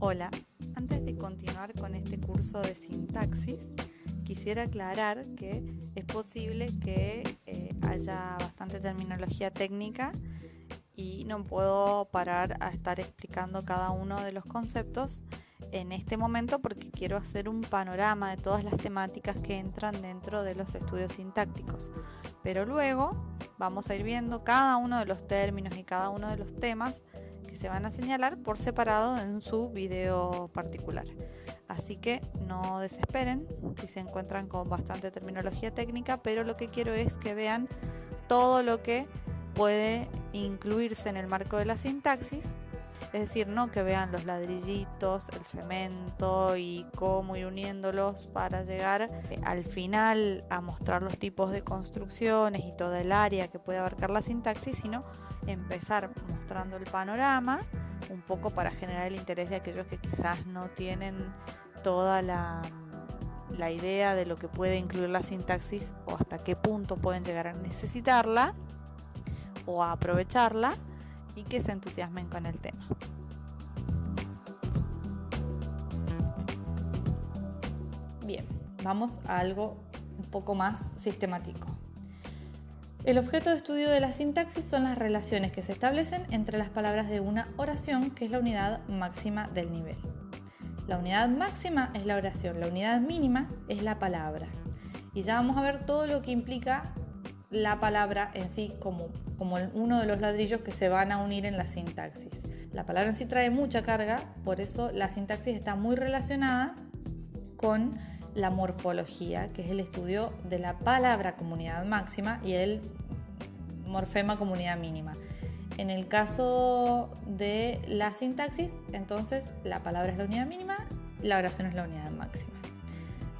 Hola, antes de continuar con este curso de sintaxis, quisiera aclarar que es posible que haya bastante terminología técnica y no puedo parar a estar explicando cada uno de los conceptos en este momento porque quiero hacer un panorama de todas las temáticas que entran dentro de los estudios sintácticos. Pero luego vamos a ir viendo cada uno de los términos y cada uno de los temas que se van a señalar por separado en su video particular. Así que no desesperen si se encuentran con bastante terminología técnica, pero lo que quiero es que vean todo lo que puede incluirse en el marco de la sintaxis, es decir, no que vean los ladrillitos, el cemento y cómo ir uniéndolos para llegar al final a mostrar los tipos de construcciones y toda el área que puede abarcar la sintaxis, sino empezar mostrando el panorama un poco para generar el interés de aquellos que quizás no tienen toda la idea de lo que puede incluir la sintaxis o hasta qué punto pueden llegar a necesitarla o a aprovecharla, y que se entusiasmen con el tema. Bien, vamos a algo un poco más sistemático. El objeto de estudio de la sintaxis son las relaciones que se establecen entre las palabras de una oración, que es la unidad máxima del nivel. La unidad máxima es la oración, la unidad mínima es la palabra. Y ya vamos a ver todo lo que implica la palabra en sí como uno de los ladrillos que se van a unir en la sintaxis. La palabra en sí trae mucha carga, por eso la sintaxis está muy relacionada con la morfología, que es el estudio de la palabra como unidad máxima y el morfema como unidad mínima. En el caso de la sintaxis, entonces la palabra es la unidad mínima, la oración es la unidad máxima.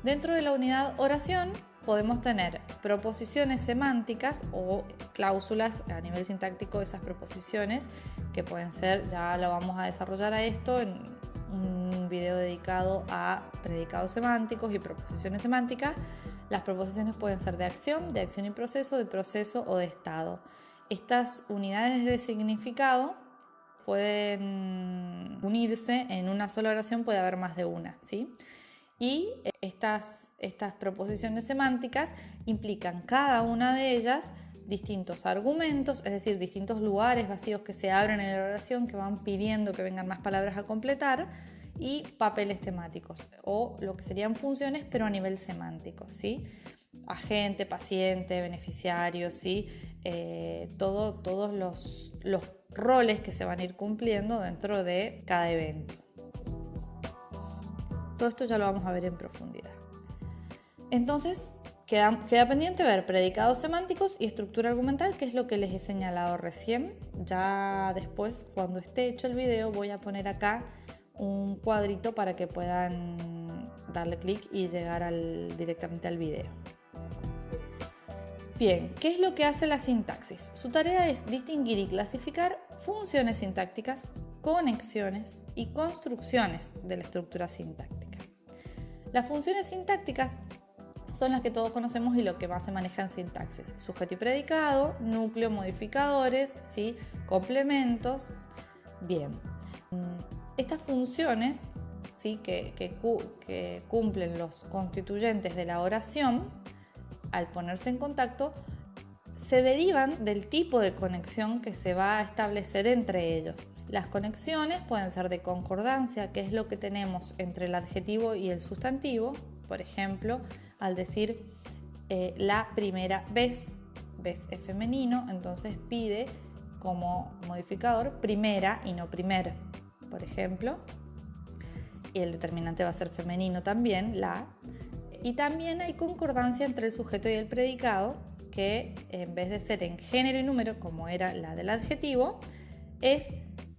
Dentro de la unidad oración podemos tener proposiciones semánticas o cláusulas a nivel sintáctico de esas proposiciones, que pueden ser, ya lo vamos a desarrollar a esto en un video dedicado a predicados semánticos y proposiciones semánticas. Las proposiciones pueden ser de acción y proceso, de proceso o de estado. Estas unidades de significado pueden unirse en una sola oración, puede haber más de una, ¿sí? Y estas proposiciones semánticas implican cada una de ellas distintos argumentos, es decir, distintos lugares vacíos que se abren en la oración que van pidiendo que vengan más palabras a completar, y papeles temáticos o lo que serían funciones pero a nivel semántico, ¿sí? Agente, paciente, beneficiario, ¿sí? Todos los roles que se van a ir cumpliendo dentro de cada evento. Todo esto ya lo vamos a ver en profundidad. Entonces, queda pendiente ver predicados semánticos y estructura argumental, que es lo que les he señalado recién. Ya después, cuando esté hecho el video, voy a poner acá un cuadrito para que puedan darle clic y llegar directamente al video. Bien, ¿qué es lo que hace la sintaxis? Su tarea es distinguir y clasificar funciones sintácticas, conexiones y construcciones de la estructura sintáctica. Las funciones sintácticas son las que todos conocemos y lo que más se maneja en sintaxis: sujeto y predicado, núcleo, modificadores, ¿sí? Complementos. Bien, estas funciones, ¿sí? que cumplen los constituyentes de la oración, al ponerse en contacto, se derivan del tipo de conexión que se va a establecer entre ellos. Las conexiones pueden ser de concordancia, que es lo que tenemos entre el adjetivo y el sustantivo. Por ejemplo, al decir la primera vez es femenino, entonces pide como modificador primera y no primer, por ejemplo. Y el determinante va a ser femenino también, la. Y también hay concordancia entre el sujeto y el predicado, que en vez de ser en género y número, como era la del adjetivo, es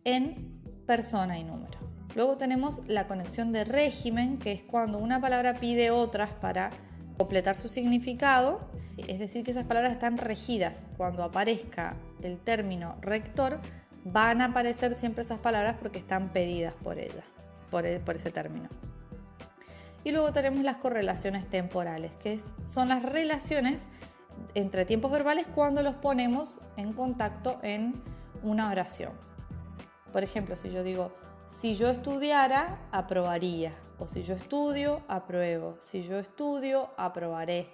en persona y número. Luego tenemos la conexión de régimen, que es cuando una palabra pide otras para completar su significado, es decir, que esas palabras están regidas. Cuando aparezca el término rector, van a aparecer siempre esas palabras porque están pedidas por ella, por ese término. Y luego tenemos las correlaciones temporales, que son las relaciones entre tiempos verbales cuando los ponemos en contacto en una oración. Por ejemplo, si yo digo Si yo estudiara, aprobaría. O si yo estudio, apruebo. Si yo estudio, aprobaré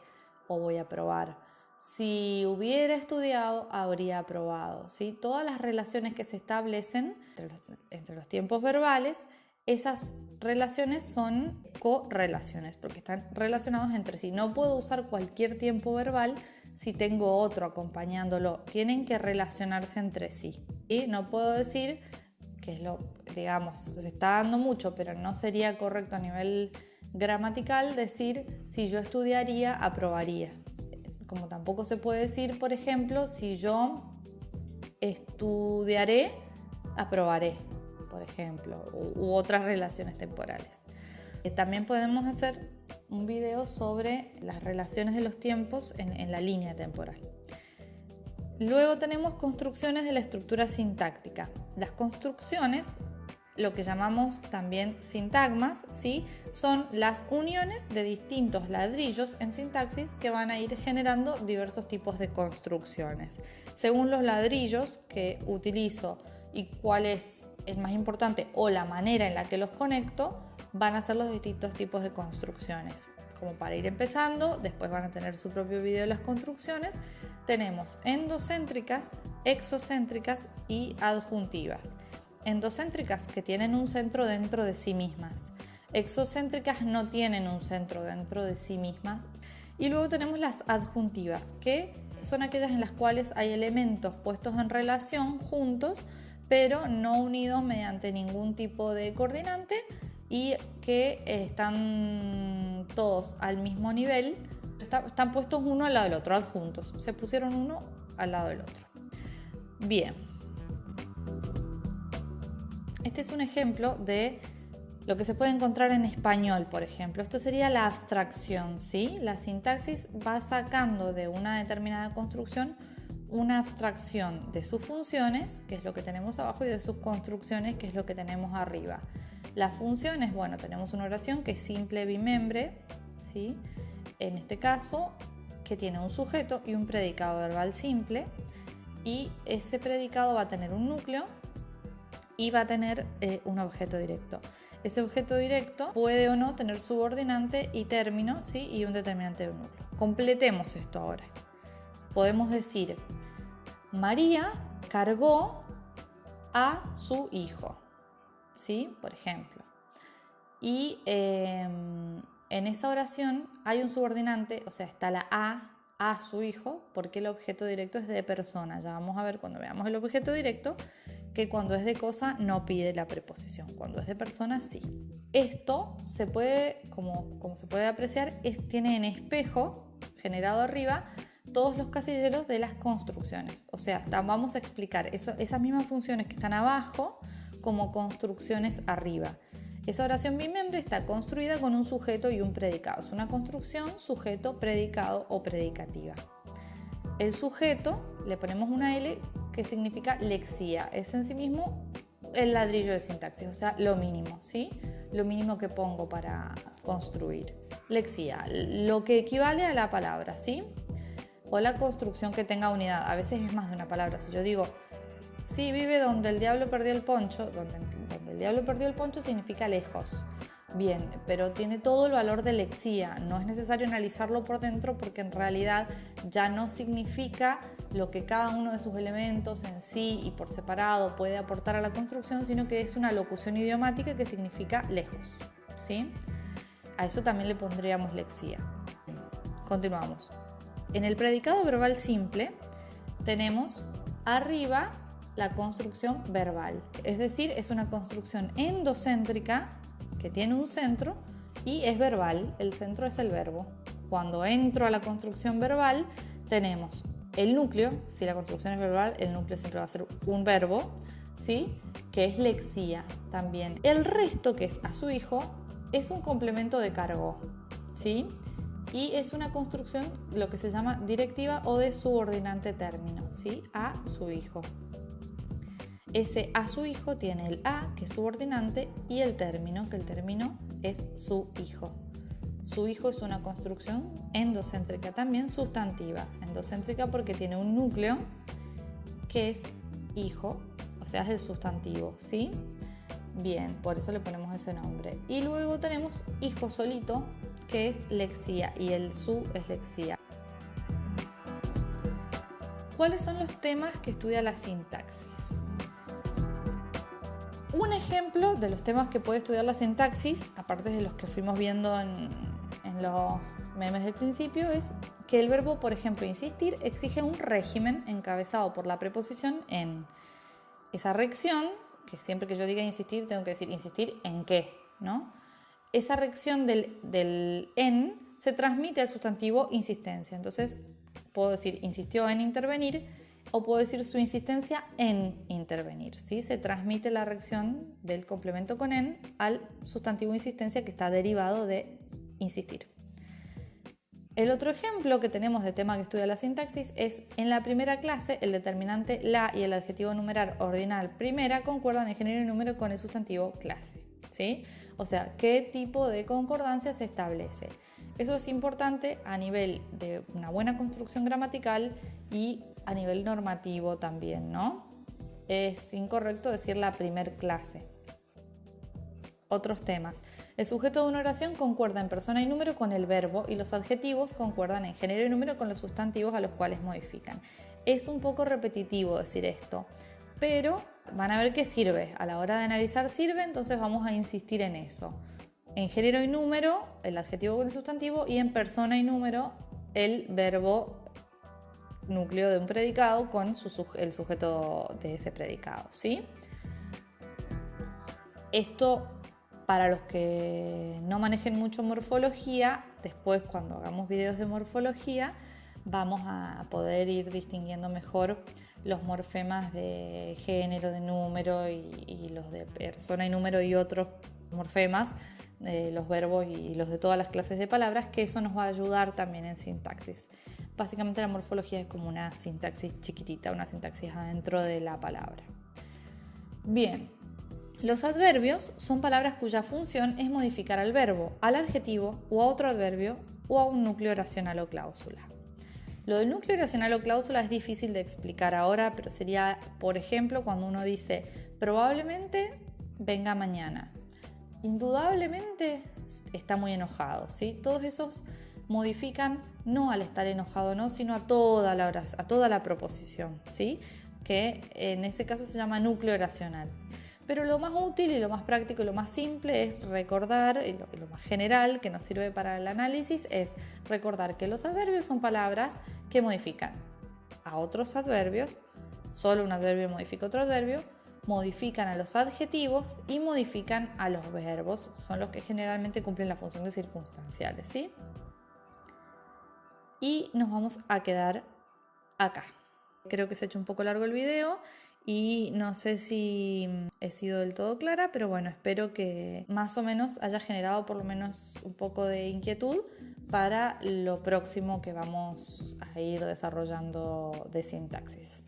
o voy a aprobar. Si hubiera estudiado, habría aprobado, ¿sí? Todas las relaciones que se establecen entre los tiempos verbales, esas relaciones son correlaciones porque están relacionados entre sí. No puedo usar cualquier tiempo verbal si tengo otro acompañándolo. Tienen que relacionarse entre sí. Y no puedo decir que es lo, digamos, se está dando mucho, pero no sería correcto a nivel gramatical decir si yo estudiaría, aprobaría. Como tampoco se puede decir, por ejemplo, si yo estudiaré, aprobaré, por ejemplo, u otras relaciones temporales. También podemos hacer un video sobre las relaciones de los tiempos en la línea temporal. Luego tenemos construcciones de la estructura sintáctica. Las construcciones, lo que llamamos también sintagmas, ¿sí? Son las uniones de distintos ladrillos en sintaxis que van a ir generando diversos tipos de construcciones. Según los ladrillos que utilizo y cuál es el más importante o la manera en la que los conecto, van a ser los distintos tipos de construcciones. Como para ir empezando, después van a tener su propio video de las construcciones. Tenemos endocéntricas, exocéntricas y adjuntivas. Endocéntricas que tienen un centro dentro de sí mismas. Exocéntricas no tienen un centro dentro de sí mismas. Y luego tenemos las adjuntivas, que son aquellas en las cuales hay elementos puestos en relación juntos, pero no unidos mediante ningún tipo de coordinante y que están todos al mismo nivel, están puestos uno al lado del otro, adjuntos. Se pusieron uno al lado del otro. Bien. Este es un ejemplo de lo que se puede encontrar en español, por ejemplo. Esto sería la abstracción, ¿sí? La sintaxis va sacando de una determinada construcción una abstracción de sus funciones, que es lo que tenemos abajo, y de sus construcciones, que es lo que tenemos arriba. Las funciones, bueno, tenemos una oración que es simple bimembre, ¿sí? En este caso, que tiene un sujeto y un predicado verbal simple, y ese predicado va a tener un núcleo y va a tener un objeto directo. Ese objeto directo puede o no tener subordinante y término, ¿sí? Y un determinante de un núcleo. Completemos esto ahora. Podemos decir, María cargó a su hijo, ¿sí? Por ejemplo. Y en esa oración hay un subordinante, o sea, está la a su hijo, porque el objeto directo es de persona. Ya vamos a ver cuando veamos el objeto directo que cuando es de cosa no pide la preposición, cuando es de persona sí. Esto se puede, como se puede apreciar, tiene en espejo generado arriba todos los casilleros de las construcciones. O sea, vamos a explicar esas mismas funciones que están abajo como construcciones arriba. Esa oración bimembre está construida con un sujeto y un predicado. Es una construcción sujeto, predicado o predicativa. El sujeto le ponemos una L que significa lexía. Es en sí mismo el ladrillo de sintaxis, o sea, lo mínimo, ¿sí? Lo mínimo que pongo para construir. Lexía, lo que equivale a la palabra, ¿sí? O la construcción que tenga unidad. A veces es más de una palabra. Si yo digo, sí, vive donde el diablo perdió el poncho, donde el diablo perdió el poncho significa lejos. Bien, pero tiene todo el valor de lexía. No es necesario analizarlo por dentro porque en realidad ya no significa lo que cada uno de sus elementos en sí y por separado puede aportar a la construcción, sino que es una locución idiomática que significa lejos, ¿sí? A eso también le pondríamos lexía. Continuamos. En el predicado verbal simple tenemos arriba la construcción verbal, es decir, es una construcción endocéntrica que tiene un centro y es verbal, el centro es el verbo. Cuando entro a la construcción verbal tenemos el núcleo, si la construcción es verbal, el núcleo siempre va a ser un verbo, ¿sí? Que es lexía también. El resto, que es a su hijo, es un complemento de cargo, ¿sí? Y es una construcción, lo que se llama directiva o de subordinante término, ¿sí? A su hijo. Ese a su hijo tiene el a, que es subordinante, y el término, que el término es su hijo. Su hijo es una construcción endocéntrica, también sustantiva. Endocéntrica porque tiene un núcleo que es hijo, o sea, es el sustantivo, ¿sí? Bien, por eso le ponemos ese nombre. Y luego tenemos hijo solito, que es lexía, y el su es lexía. ¿Cuáles son los temas que estudia la sintaxis? Un ejemplo de los temas que puede estudiar la sintaxis, aparte de los que fuimos viendo en los memes del principio, es que el verbo, por ejemplo, insistir, exige un régimen encabezado por la preposición en. Esa rección, que siempre que yo diga insistir, tengo que decir insistir en qué, ¿no? Esa rección del en se transmite al sustantivo insistencia. Entonces, puedo decir insistió en intervenir o puedo decir su insistencia en intervenir, ¿sí? Se transmite la rección del complemento con en al sustantivo insistencia, que está derivado de insistir. El otro ejemplo que tenemos de tema que estudia la sintaxis es en la primera clase el determinante la y el adjetivo numeral ordinal primera concuerdan en género y número con el sustantivo clase, ¿sí? O sea, ¿qué tipo de concordancia se establece? Eso es importante a nivel de una buena construcción gramatical y a nivel normativo también, ¿no? Es incorrecto decir la primer clase. Otros temas. El sujeto de una oración concuerda en persona y número con el verbo y los adjetivos concuerdan en género y número con los sustantivos a los cuales modifican. Es un poco repetitivo decir esto, pero van a ver que sirve. A la hora de analizar sirve, entonces vamos a insistir en eso. En género y número, el adjetivo con el sustantivo, y en persona y número, el verbo núcleo de un predicado con el sujeto de ese predicado, ¿sí? Esto, para los que no manejen mucho morfología, después cuando hagamos videos de morfología vamos a poder ir distinguiendo mejor los morfemas de género, de número y los de persona y número y otros morfemas, los verbos y los de todas las clases de palabras, que eso nos va a ayudar también en sintaxis. Básicamente la morfología es como una sintaxis chiquitita, una sintaxis adentro de la palabra. Bien. Los adverbios son palabras cuya función es modificar al verbo, al adjetivo o a otro adverbio o a un núcleo oracional o cláusula. Lo del núcleo oracional o cláusula es difícil de explicar ahora, pero sería, por ejemplo, cuando uno dice probablemente venga mañana, indudablemente está muy enojado, ¿sí? Todos esos modifican no al estar enojado, no, sino a toda la proposición, ¿sí? Que en ese caso se llama núcleo oracional. Pero lo más útil y lo más práctico y lo más simple es recordar, y lo más general que nos sirve para el análisis es recordar que los adverbios son palabras que modifican a otros adverbios, solo un adverbio modifica otro adverbio, modifican a los adjetivos y modifican a los verbos, son los que generalmente cumplen la función de circunstanciales, ¿sí? Y nos vamos a quedar acá. Creo que se ha hecho un poco largo el video y no sé si he sido del todo clara, pero bueno, espero que más o menos haya generado por lo menos un poco de inquietud para lo próximo que vamos a ir desarrollando de sintaxis.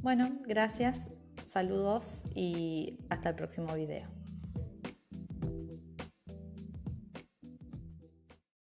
Bueno, gracias, saludos y hasta el próximo video.